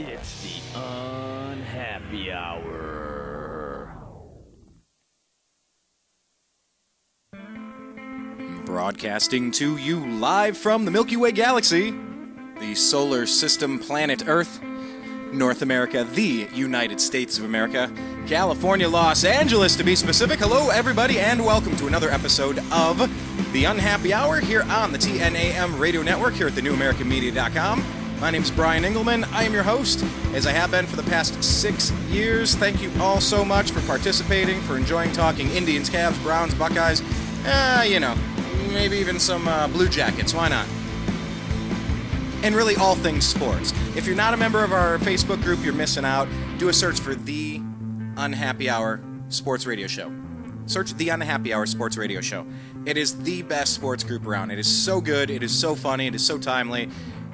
It's the Unhappy Hour. Broadcasting to you live from the Milky Way Galaxy, the solar system planet Earth, North America, the United States of America, California, Los Angeles to be specific. Hello, everybody, and welcome to another episode of the Unhappy Hour here on the TNAM Radio Network here at thenewamericanmedia.com. My name is Brian Engelman. I am your host, as I have been for the past 6 years. Thank you all so much for participating, for enjoying talking Indians, Cavs, Browns, Buckeyes, maybe even some Blue Jackets. Why not? And really all things sports. If you're not a member of our Facebook group, you're missing out. Do a search for The Unhappy Hour Sports Radio Show. Search The Unhappy Hour Sports Radio Show. It is the best sports group around. It is so good. It is so funny. It is so timely.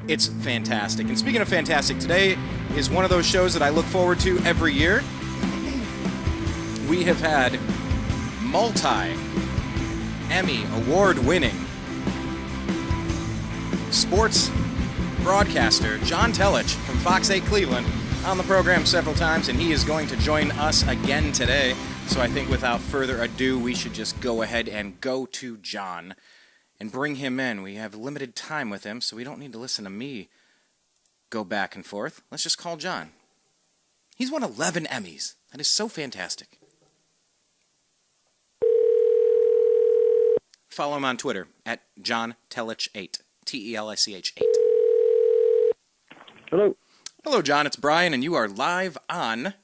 It's fantastic. And speaking of fantastic, today is one of those shows that I look forward to every year. We have had multi-Emmy award-winning sports broadcaster John Telich from Fox 8 Cleveland on the program several times, and he is going to join us again today. So I think without further ado, we should just go ahead and go to John and bring him in. We have limited time with him, so we don't need to listen to me go back and forth. Let's just call John. He's won 11 Emmys. That is so fantastic. Follow him on Twitter at JohnTelich8. Telich 8. Hello. Hello, John. It's Brian, and you are live on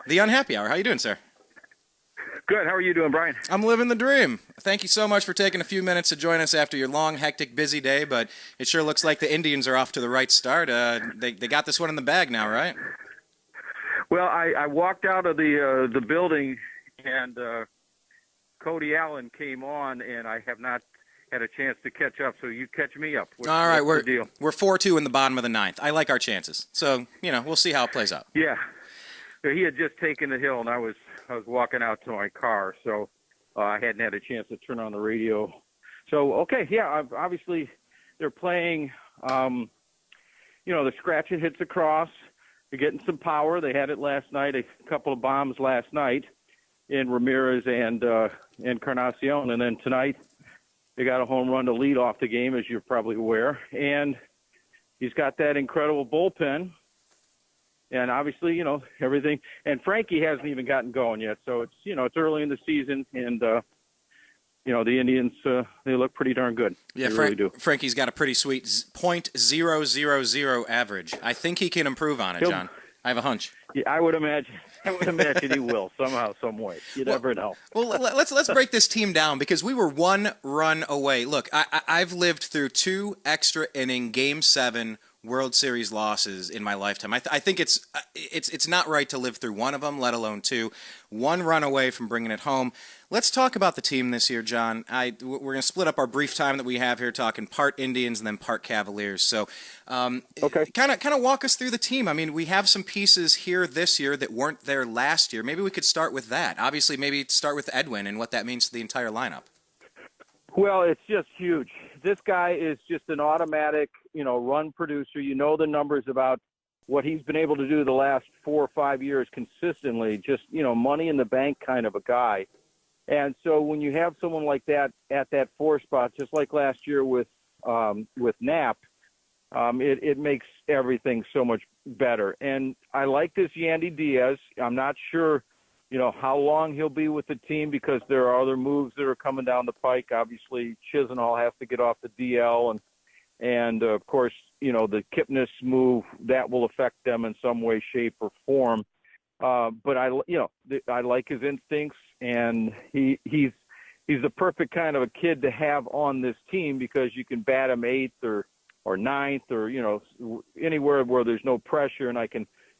The Unhappy Hour. How you doing, sir? Good. How are you doing, Brian? I'm living the dream. Thank you so much for taking a few minutes to join us after your long, hectic, busy day, but it sure looks like the Indians are off to the right start. They got this one in the bag now, right? Well, I walked out of the building, and Cody Allen came on, and I have not had a chance to catch up, so you catch me up. All right, what's the deal? We're 4-2 in the bottom of the ninth. I like our chances. So, we'll see how it plays out. Yeah. So he had just taken the hill, and I was walking out to my car, so I hadn't had a chance to turn on the radio. So, okay, yeah, obviously they're playing, the scratch it hits across. They're getting some power. They had it last night, a couple of bombs last night in Ramirez and Encarnacion, and then tonight they got a home run to lead off the game, as you're probably aware. And he's got that incredible bullpen. And obviously, everything. And Frankie hasn't even gotten going yet. So it's, it's early in the season. And, the Indians, they look pretty darn good. Yeah, they really do. Frankie's got a pretty sweet .000 average. I think he can improve on it, John. I have a hunch. Yeah, I would imagine he will somehow, some way. You never know. Well, let's break this team down because we were one run away. Look, I've lived through 2 extra inning Game 7 World Series losses in my lifetime. I think it's not right to live through one of them, let alone 2. 1 run away from bringing it home. Let's talk about the team this year, John. We're going to split up our brief time that we have here, talking part Indians and then part Cavaliers. So, okay, kind of walk us through the team. I mean, we have some pieces here this year that weren't there last year. Maybe we could start with that. Obviously, maybe start with Edwin and what that means to the entire lineup. Well, it's just huge. This guy is just an automatic, run producer. You know the numbers about what he's been able to do the last 4 or 5 years consistently, just, money in the bank kind of a guy. And so when you have someone like that at that 4 spot, just like last year with Knapp, it makes everything so much better. And I like this Yandy Diaz. I'm not sure, how long he'll be with the team because there are other moves that are coming down the pike. Obviously, Chisenhall has to get off the DL, and of course, the Kipnis move that will affect them in some way, shape, or form. But I like his instincts, and he's the perfect kind of a kid to have on this team because you can bat him 8th or 9th or anywhere where there's no pressure, and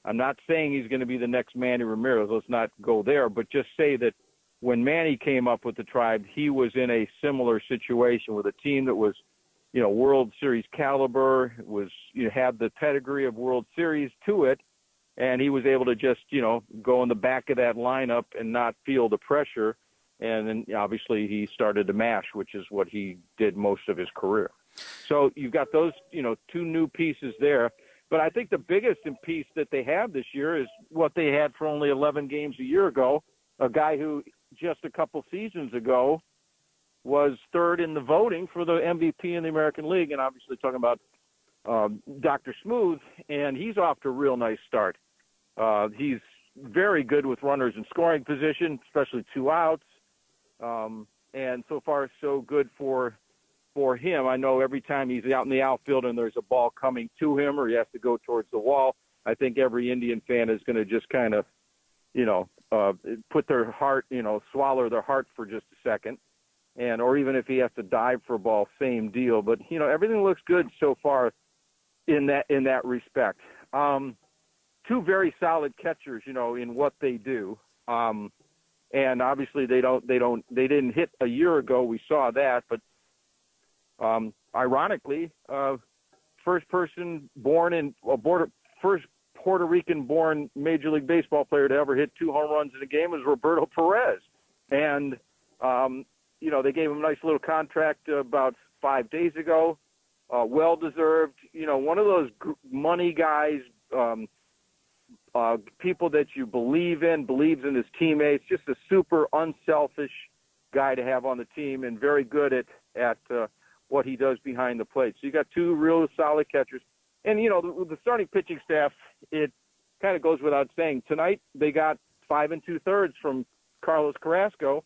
I'm not saying he's going to be the next Manny Ramirez. Let's not go there, but just say that when Manny came up with the Tribe, he was in a similar situation with a team that was, World Series caliber, had the pedigree of World Series to it, and he was able to just, go in the back of that lineup and not feel the pressure. And then obviously he started to mash, which is what he did most of his career. So you've got those, 2 new pieces there. But I think the biggest piece that they have this year is what they had for only 11 games a year ago, a guy who just a couple seasons ago was third in the voting for the MVP in the American League, and obviously talking about Dr. Smooth, and he's off to a real nice start. He's very good with runners in scoring position, especially 2 outs, and so far so good for him. I know every time he's out in the outfield and there's a ball coming to him or he has to go towards the wall, I think every Indian fan is going to just kind of, put their heart, swallow their heart for just a second. Or even if he has to dive for a ball, same deal. But, everything looks good so far in that respect. 2 very solid catchers, in what they do. And obviously they didn't hit a year ago. We saw that, but ironically, first Puerto Rican-born Major League Baseball player to ever hit 2 home runs in a game was Roberto Perez. And, they gave him a nice little contract about 5 days ago. Well-deserved. One of those money guys, people that you believes in his teammates, just a super unselfish guy to have on the team and very good at what he does behind the plate. So you got 2 real solid catchers. And, the starting pitching staff, it kind of goes without saying. Tonight they got 5 2/3 from Carlos Carrasco,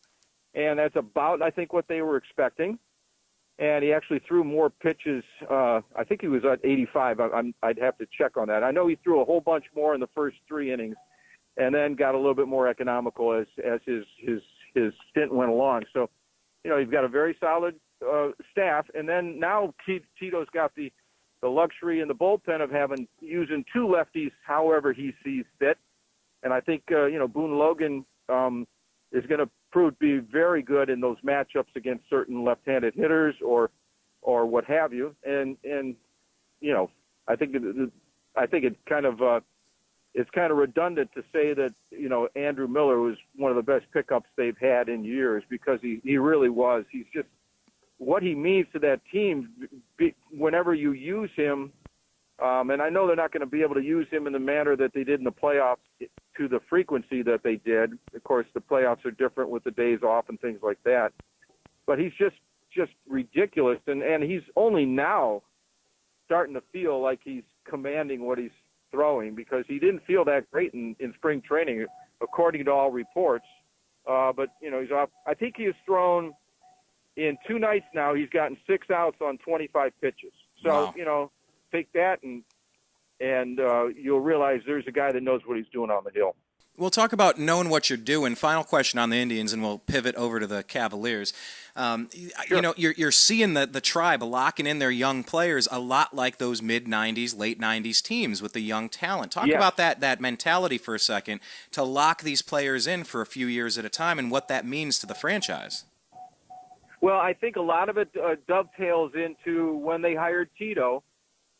and that's about, I think, what they were expecting. And he actually threw more pitches. I think he was at 85. I'd have to check on that. I know he threw a whole bunch more in the first 3 innings and then got a little bit more economical as his stint went along. So, you've got a very solid staff. And then now Tito's got the luxury in the bullpen of using 2 lefties however he sees fit. And I think, Boone Logan is going to prove to be very good in those matchups against certain left-handed hitters or what have you. And I think it kind of it's kind of redundant to say that, Andrew Miller was one of the best pickups they've had in years, because he really was. He's just what he means to that team whenever you use him. And I know they're not going to be able to use him in the manner that they did in the playoffs to the frequency that they did. Of course, the playoffs are different with the days off and things like that. But he's just ridiculous. And he's only now starting to feel like he's commanding what he's throwing, because he didn't feel that great in spring training, according to all reports. But, he's off. I think he has thrown in 2 nights now. He's gotten 6 outs on 25 pitches. So, wow. Take that and you'll realize there's a guy that knows what he's doing on the hill. We'll talk about knowing what you're doing. Final question on the Indians, and we'll pivot over to the Cavaliers. Sure. You're seeing the Tribe locking in their young players a lot like those mid-'90s, late '90s teams with the young talent. Talk about that mentality for a second, to lock these players in for a few years at a time, and what that means to the franchise. Well, I think a lot of it dovetails into when they hired Tito.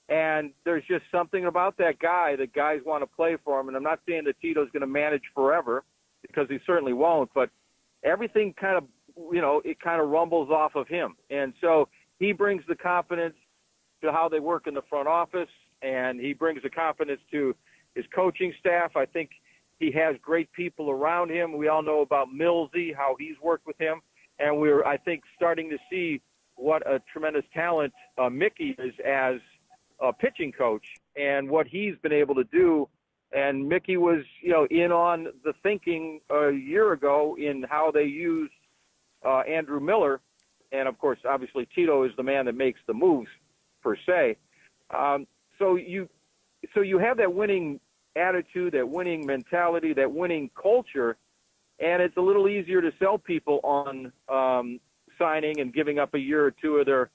And there's just something about that guy that guys want to play for him. And I'm not saying that Tito's going to manage forever, because he certainly won't. But everything kind of, it kind of rumbles off of him. And so he brings the confidence to how they work in the front office, and he brings the confidence to his coaching staff. I think he has great people around him. We all know about Millsy, how he's worked with him. And we're, I think, starting to see what a tremendous talent Mickey is as a pitching coach, and what he's been able to do. And Mickey was, in on the thinking a year ago in how they used Andrew Miller. And of course, obviously Tito is the man that makes the moves per se. So you have that winning attitude, that winning mentality, that winning culture. And it's a little easier to sell people on signing and giving up a year or 2 of their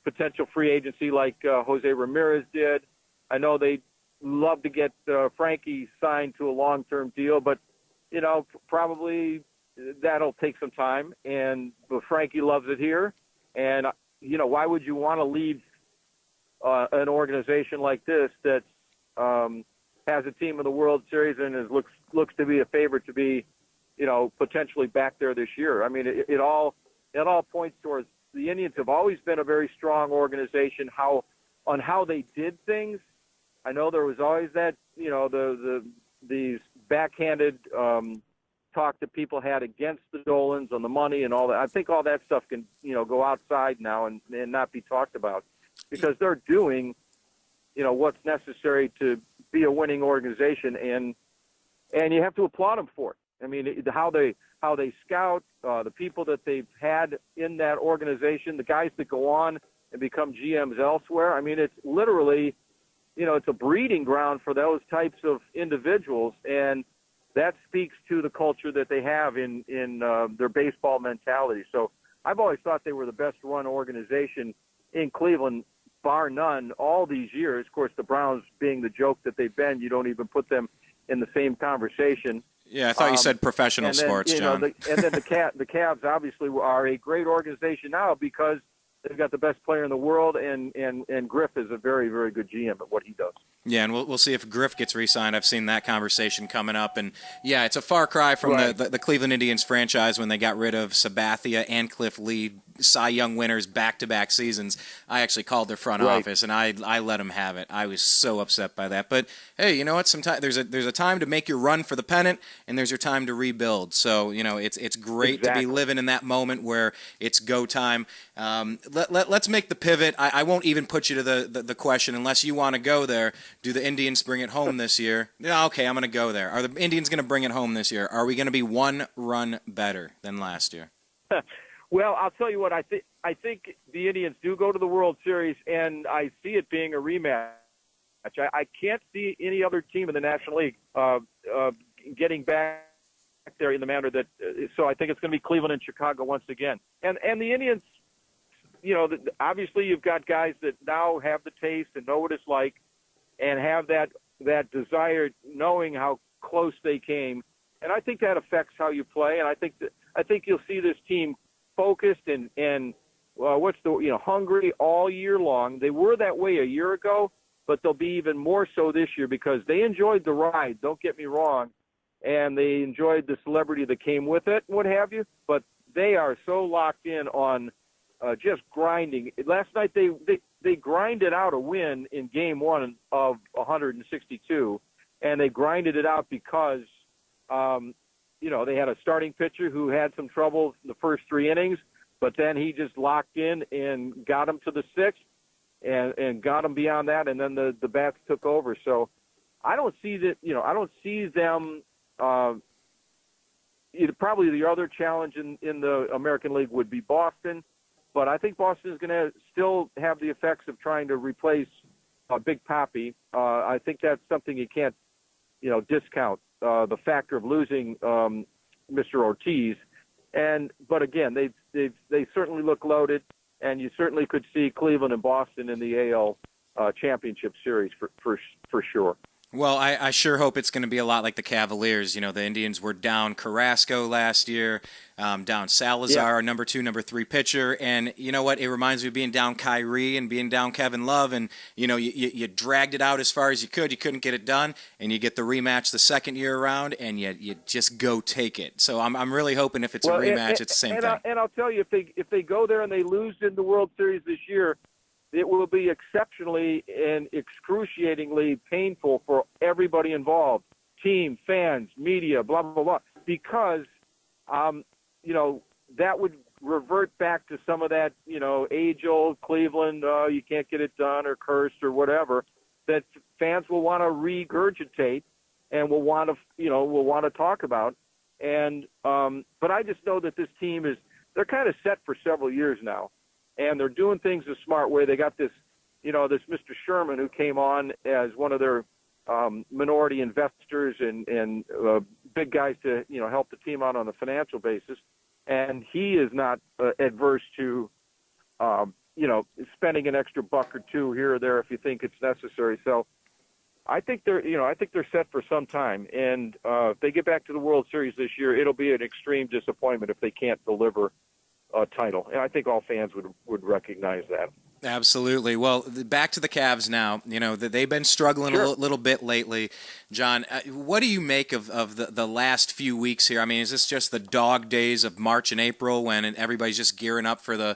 potential free agency like Jose Ramirez did. I know they love to get Frankie signed to a long-term deal, but, probably that'll take some time. But Frankie loves it here. And, why would you want to leave an organization like this that has a team in the World Series and looks to be a favorite to be, potentially back there this year? I mean, it all points towards the Indians have always been a very strong organization. How they did things, I know there was always that, these backhanded talk that people had against the Dolans on the money and all that. I think all that stuff can, go outside now and not be talked about, because they're doing, what's necessary to be a winning organization, and you have to applaud them for it. I mean, how they scout, the people that they've had in that organization, the guys that go on and become GMs elsewhere. I mean, it's literally, it's a breeding ground for those types of individuals, and that speaks to the culture that they have in their baseball mentality. So I've always thought they were the best run organization in Cleveland, bar none, all these years. Of course, the Browns being the joke that they've been, you don't even put them in the same conversation. Yeah, I thought you said professional sports, John. And then the Cavs obviously are a great organization now because they've got the best player in the world, and Griff is a very, very good GM at what he does. Yeah, and we'll see if Griff gets re-signed. I've seen that conversation coming up. And, yeah, it's a far cry from right. the Cleveland Indians franchise when they got rid of Sabathia and Cliff Lee, Cy Young winners back-to-back seasons. I actually called their front right. office, and I let them have it. I was so upset by that. But, hey, you know what? Sometimes there's a time to make your run for the pennant, and there's your time to rebuild. So, it's great exactly. to be living in that moment where it's go time. Let's make the pivot. I won't even put you to the question unless you want to go there. Do the Indians bring it home this year? Yeah, okay, I'm going to go there. Are the Indians going to bring it home this year? Are we going to be one run better than last year? Well, I'll tell you what, I think the Indians do go to the World Series, and I see it being a rematch. I can't see any other team in the National League getting back there in the manner that so I think it's going to be Cleveland and Chicago once again. And the Indians, obviously you've got guys that now have the taste and know what it's like and have that desire, knowing how close they came. And I think that affects how you play. And I think you'll see this team focused and hungry all year long. They were that way a year ago, but they'll be even more so this year because they enjoyed the ride. Don't get me wrong. And they enjoyed the celebrity that came with it, what have you. But they are so locked in on just grinding. Last night they grinded out a win in Game 1 of 162, and they grinded it out because they had a starting pitcher who had some trouble in the first 3 innings, but then he just locked in and got him to the 6th and got him beyond that, and then the bats took over. So I don't see that. I don't see them. Probably the other challenge in the American League would be Boston. But I think Boston is going to still have the effects of trying to replace Big Papi. I think that's something you can't, discount, the factor of losing Mr. Ortiz. But again, they certainly look loaded, and you certainly could see Cleveland and Boston in the AL championship series for sure. Well, I sure hope it's going to be a lot like the Cavaliers. The Indians were down Carrasco last year, down Salazar, our number 2, number 3 pitcher, and you know what? It reminds me of being down Kyrie and being down Kevin Love, and you dragged it out as far as you could. You couldn't get it done, and you get the rematch the second year around, and you just go take it. So I'm really hoping if it's a rematch, it's the same thing. And I'll tell you, if they go there and they lose in the World Series this year, it will be exceptionally and excruciatingly painful for everybody involved, team, fans, media, blah, blah, blah, because, that would revert back to some of that, age-old Cleveland, you can't get it done or cursed or whatever, that fans will want to regurgitate and will want to talk about. And but I just know that this team they're kind of set for several years now. And they're doing things a smart way. They got this, this Mr. Sherman who came on as one of their minority investors and big guys to, help the team out on a financial basis. And he is not adverse to, spending an extra buck or two here or there if you think it's necessary. So I think they're set for some time. And if they get back to the World Series this year, it'll be an extreme disappointment if they can't deliver a title. And I think all fans would recognize that. Absolutely. Well, back to the Cavs now. They've been struggling a little bit lately. John, what do you make of the last few weeks here? I mean, is this just the dog days of March and April when everybody's just gearing up for the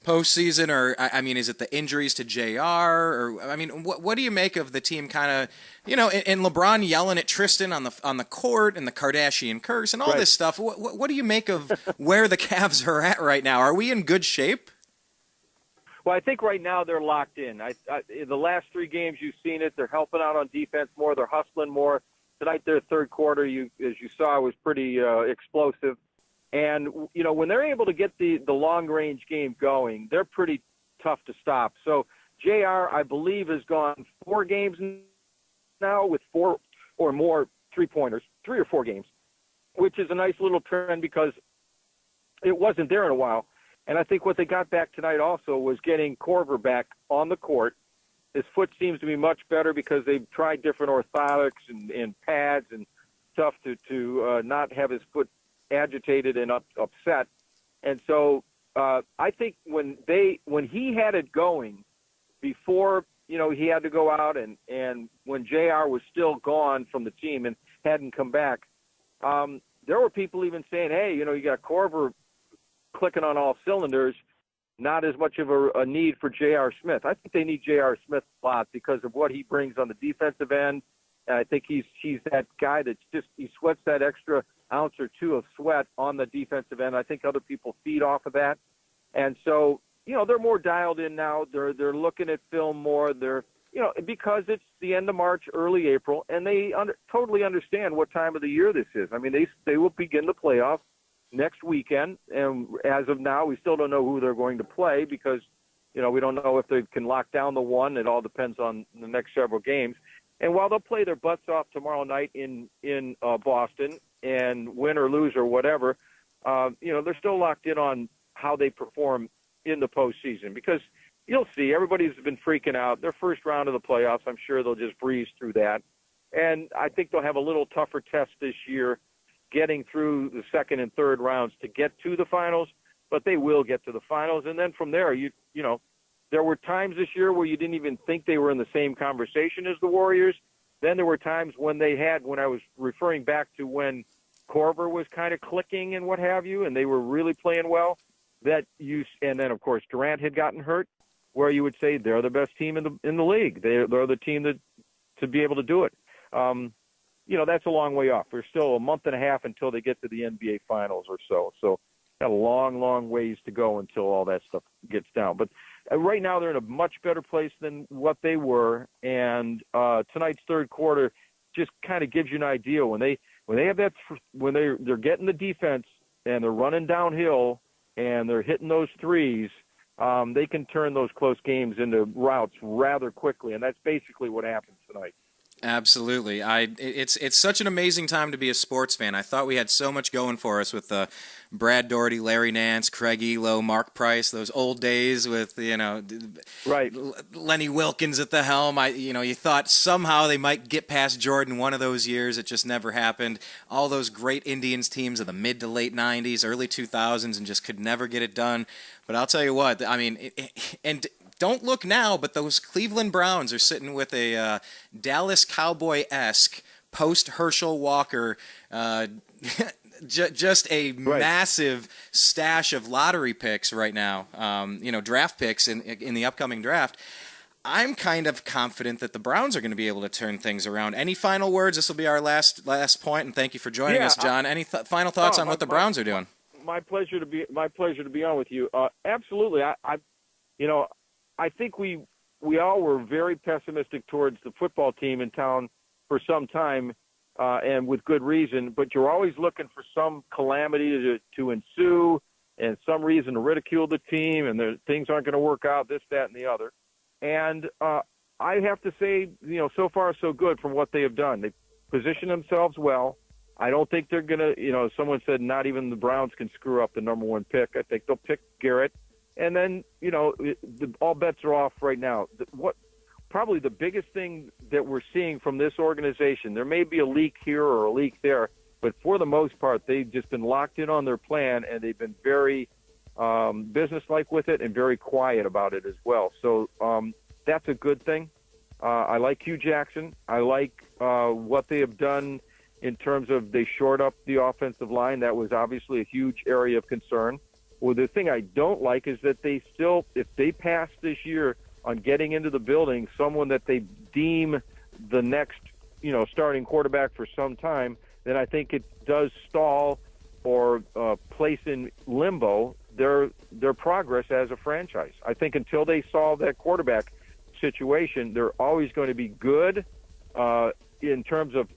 postseason, or I mean, is it the injuries to JR? Or I mean, what do you make of the team kind of, and LeBron yelling at Tristan on the court and the Kardashian curse and all Right. this stuff? What do you make of where the Cavs are at right now? Are we in good shape? Well, I think right now they're locked in. The last 3 games you've seen it. They're helping out on defense more. They're hustling more. Tonight, their third quarter, as you saw, was pretty explosive. And, when they're able to get the long-range game going, they're pretty tough to stop. So JR, I believe, has gone 4 games now with 4 or more three-pointers, 3 or 4 games, which is a nice little trend because it wasn't there in a while. And I think what they got back tonight also was getting Korver back on the court. His foot seems to be much better because they've tried different orthotics and pads and stuff to not have his foot agitated and upset. And so I think when he had it going before, he had to go out and when JR was still gone from the team and hadn't come back, there were people even saying, hey, you got Korver clicking on all cylinders, not as much of a need for J.R. Smith. I think they need J.R. Smith a lot because of what he brings on the defensive end. And I think he's that guy that's he sweats that extra ounce or 2 of sweat on the defensive end. I think other people feed off of that. And so, they're more dialed in now. They're looking at film more. They're, because it's the end of March, early April, and they totally understand what time of the year this is. I mean, they will begin the playoffs next weekend, and as of now, we still don't know who they're going to play because, we don't know if they can lock down the one. It all depends on the next several games. And while they'll play their butts off tomorrow night in Boston and win or lose or whatever, they're still locked in on how they perform in the postseason because you'll see everybody's been freaking out. Their first round of the playoffs, I'm sure they'll just breeze through that. And I think they'll have a little tougher test this year getting through the second and third rounds to get to the finals, but they will get to the finals. And then from there, there were times this year where you didn't even think they were in the same conversation as the Warriors. Then there were times when I was referring back to when Korver was kind of clicking and what have you, and they were really playing well, and then of course Durant had gotten hurt, where you would say they're the best team in the league. They're the team to be able to do it. That's a long way off. There's still a month and a half until they get to the NBA Finals or so. So got a long, long ways to go until all that stuff gets down. But right now they're in a much better place than what they were. And tonight's third quarter just kind of gives you an idea when they have that, when they're getting the defense and they're running downhill and they're hitting those threes, they can turn those close games into routes rather quickly. And that's basically what happens tonight. Absolutely. It's such an amazing time to be a sports fan. I thought we had so much going for us with Brad Daugherty, Larry Nance, Craig Elo, Mark Price, those old days with, right, Lenny Wilkins at the helm. You thought somehow they might get past Jordan one of those years. It just never happened. All those great Indians teams of the mid to late 90s, early 2000s, and just could never get it done. But I'll tell you what, I mean, and don't look now, but those Cleveland Browns are sitting with a Dallas Cowboy-esque post-Herschel Walker, just a massive stash of lottery picks right now, draft picks in the upcoming draft. I'm kind of confident that the Browns are going to be able to turn things around. Any final words? This will be our last point, and thank you for joining us, John. Any final thoughts on what the Browns are doing? My pleasure to be on with you. Absolutely. I think we all were very pessimistic towards the football team in town for some time, and with good reason. But you're always looking for some calamity to ensue and some reason to ridicule the team, and things aren't going to work out, this, that, and the other. And I have to say, so far so good from what they have done. They position themselves well. I don't think they're going to, someone said not even the Browns can screw up the number 1 pick. I think they'll pick Garrett. And then, all bets are off right now. Probably the biggest thing that we're seeing from this organization, there may be a leak here or a leak there, but for the most part, they've just been locked in on their plan, and they've been very businesslike with it and very quiet about it as well. So that's a good thing. I like Hugh Jackson. I like what they have done in terms of they shored up the offensive line. That was obviously a huge area of concern. Well, the thing I don't like is that they still, if they pass this year on getting into the building someone that they deem the next, starting quarterback for some time, then I think it does stall or place in limbo their progress as a franchise. I think until they solve that quarterback situation, they're always going to be good in terms of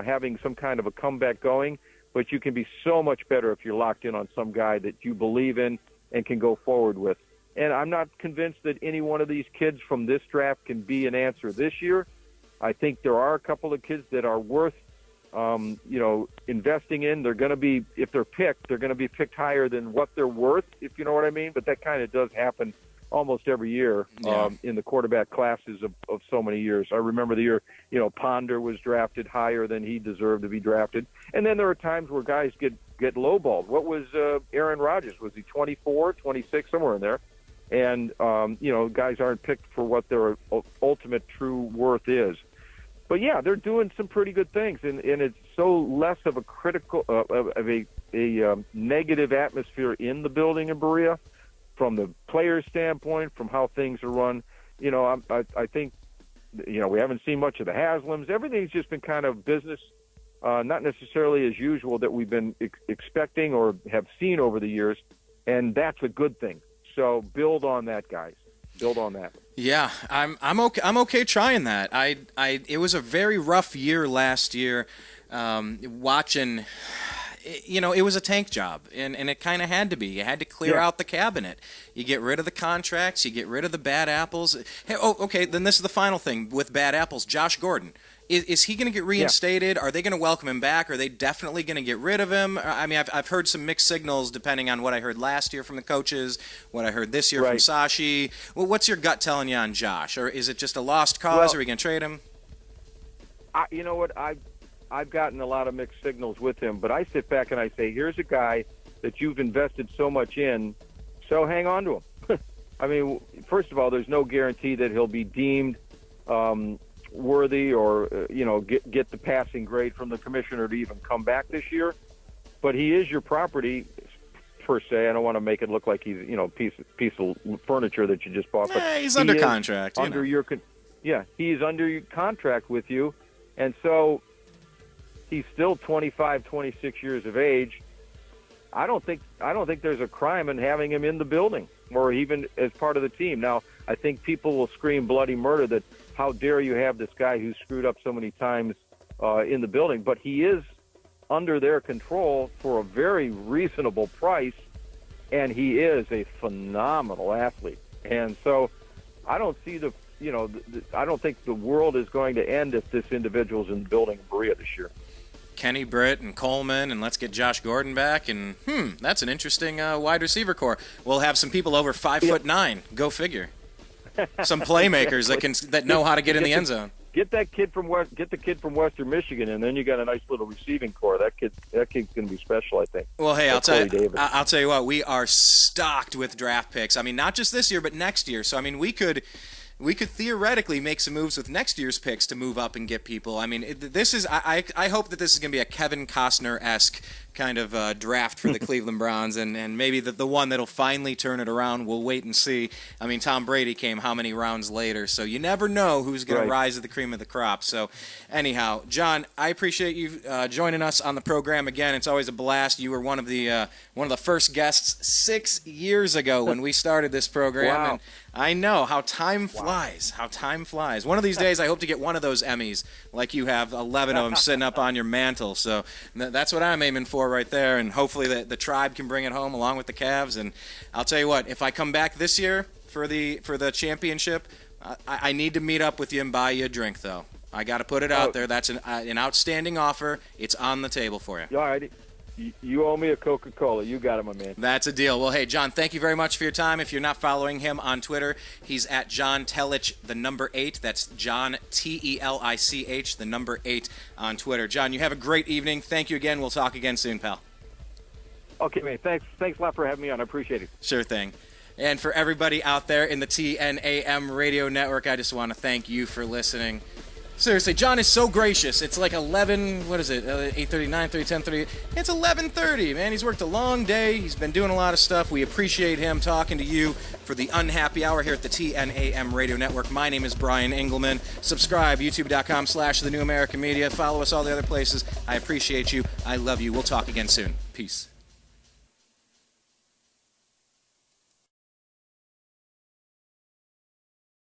having some kind of a comeback going. But you can be so much better if you're locked in on some guy that you believe in and can go forward with. And I'm not convinced that any one of these kids from this draft can be an answer this year. I think there are a couple of kids that are worth investing in. They're going to be, if they're picked, they're going to be picked higher than what they're worth, if you know what I mean. But that kind of does happen almost every year in the quarterback classes of so many years. I remember the year, Ponder was drafted higher than he deserved to be drafted. And then there are times where guys get lowballed. What was Aaron Rodgers? Was he 24, 26, somewhere in there? And, guys aren't picked for what their ultimate true worth is. But yeah, they're doing some pretty good things, and it's so less of a critical, of a negative atmosphere in the building in Berea, from the players' standpoint, from how things are run. I think, we haven't seen much of the Haslams. Everything's just been kind of business, not necessarily as usual that we've been expecting or have seen over the years, and that's a good thing. So build on that, guys. Build on that. Yeah, I'm okay. I'm okay trying that. It was a very rough year last year. Watching, it was a tank job, and it kind of had to be. You had to clear out the cabinet. You get rid of the contracts. You get rid of the bad apples. Hey, okay. Then this is the final thing with bad apples. Josh Gordon. Is he going to get reinstated? Yeah. Are they going to welcome him back? Are they definitely going to get rid of him? I mean, I've heard some mixed signals depending on what I heard last year from the coaches, what I heard this year from Sashi. Well, what's your gut telling you on Josh? Or is it just a lost cause? Are we going to trade him? You know what? I've gotten a lot of mixed signals with him, but I sit back and I say, here's a guy that you've invested so much in, so hang on to him. I mean, first of all, there's no guarantee that he'll be deemed worthy or get the passing grade from the commissioner to even come back this year, but he is your property per se. I don't want to make it look like he's piece of furniture that you just bought. But he's under contract. He's under your contract with you, and so he's still 25, 26 years of age. I don't think there's a crime in having him in the building or even as part of the team. Now, I think people will scream bloody murder that how dare you have this guy who's screwed up so many times in the building, but he is under their control for a very reasonable price, and he is a phenomenal athlete. And so I don't see I don't think the world is going to end if this individual's in the building in Berea this year. Kenny Britt and Coleman, and let's get Josh Gordon back, and that's an interesting wide receiver core. We'll have some people over 5'9". Go figure. Some playmakers that know how to get in the end zone. Get the kid from Western Michigan, and then you got a nice little receiving core. That kid's going to be special, I think. Well, hey, I'll tell you what, we are stocked with draft picks. I mean, not just this year, but next year. So I mean, we could theoretically make some moves with next year's picks to move up and get people. I mean, I hope that this is going to be a Kevin Costner-esque kind of draft for the Cleveland Browns, and maybe the one that'll finally turn it around. We'll wait and see. I mean, Tom Brady came how many rounds later, so you never know who's going to rise to the cream of the crop. So anyhow, John, I appreciate you joining us on the program again. It's always a blast. You were one of the first guests 6 years ago when we started this program. Wow. And I know how time flies. How time flies. One of these days, I hope to get one of those Emmys, like you have 11 of them sitting up on your mantle. So that's what I'm aiming for right there, and hopefully the tribe can bring it home along with the Cavs. And I'll tell you what, if I come back this year for the championship, I need to meet up with you and buy you a drink, though. I got to put it out there. That's an outstanding offer. It's on the table for you. All right. You owe me a Coca-Cola. You got it, my man. That's a deal. Well, hey, John, thank you very much for your time. If you're not following him on Twitter, he's at John Telich, the number 8. That's John, Telich, the number 8 on Twitter. John, you have a great evening. Thank you again. We'll talk again soon, pal. Okay, man. Thanks a lot for having me on. I appreciate it. Sure thing. And for everybody out there in the TNAM radio network, I just want to thank you for listening. Seriously, John is so gracious. It's like 11, what is it, 8:30, 9:30, 10:30. It's 11:30, man. He's worked a long day. He's been doing a lot of stuff. We appreciate him talking to you for the Unhappy Hour here at the TNAM Radio Network. My name is Brian Engelman. Subscribe, youtube.com/The New American Media. Follow us all the other places. I appreciate you. I love you. We'll talk again soon. Peace.